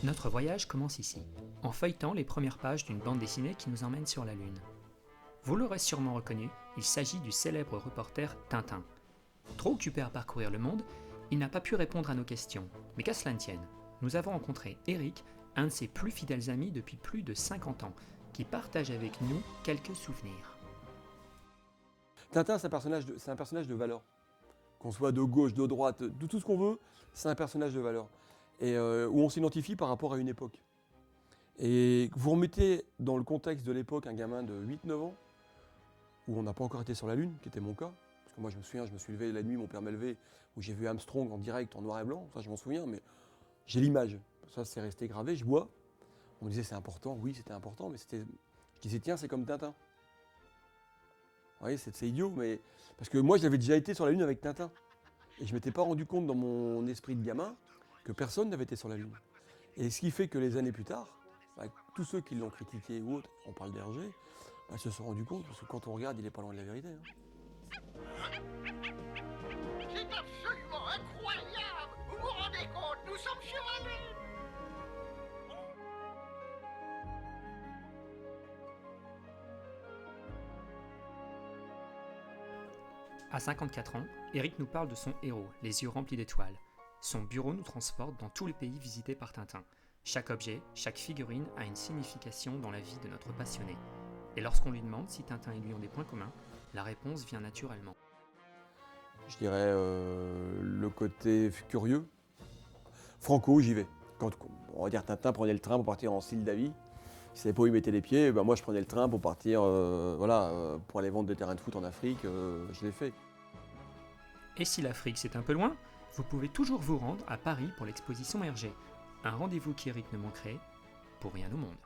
Notre voyage commence ici, en feuilletant les premières pages d'une bande dessinée qui nous emmène sur la Lune. Vous l'aurez sûrement reconnu, il s'agit du célèbre reporter Tintin. Trop occupé à parcourir le monde, il n'a pas pu répondre à nos questions. Mais qu'à cela ne tienne, nous avons rencontré Eric, un de ses plus fidèles amis depuis plus de 50 ans, qui partage avec nous quelques souvenirs. Tintin, c'est un personnage de valeur. Qu'on soit de gauche, de droite, de tout ce qu'on veut, c'est un personnage de valeur. Et où on s'identifie par rapport à une époque. Et vous remettez dans le contexte de l'époque un gamin de 8-9 ans, où on n'a pas encore été sur la Lune, qui était mon cas. Parce que moi, je me souviens, je me suis levé la nuit, mon père m'a levé, où j'ai vu Armstrong en direct, en noir et blanc. Ça, je m'en souviens, mais j'ai l'image. Ça, c'est resté gravé. Je vois. On me disait, c'est important. Oui, c'était important, mais c'était. Je disais, tiens, c'est comme Tintin. Vous voyez, c'est idiot, mais. Parce que moi, j'avais déjà été sur la Lune avec Tintin. Et je ne m'étais pas rendu compte dans mon esprit de gamin que personne n'avait été sur la Lune. Et ce qui fait que les années plus tard, avec tous ceux qui l'ont critiqué ou autres, on parle d'Hergé, se sont rendus compte, parce que quand on regarde, il n'est pas loin de la vérité. C'est absolument incroyable! Vous vous rendez compte? Nous sommes sur la Lune! À 54 ans, Eric nous parle de son héros, les yeux remplis d'étoiles. Son bureau nous transporte dans tous les pays visités par Tintin. Chaque objet, chaque figurine a une signification dans la vie de notre passionné. Et lorsqu'on lui demande si Tintin et lui ont des points communs, la réponse vient naturellement. Je dirais le côté curieux. Franco, j'y vais. Quand, on va dire Tintin prenait le train pour partir en Sildavie. Il savait pas où il mettait les pieds, ben moi je prenais le train pour partir pour aller vendre des terrains de foot en Afrique, je l'ai fait. Et si l'Afrique c'est un peu loin, vous pouvez toujours vous rendre à Paris pour l'exposition Hergé. Un rendez-vous qu'Eric ne manquerait pour rien au monde.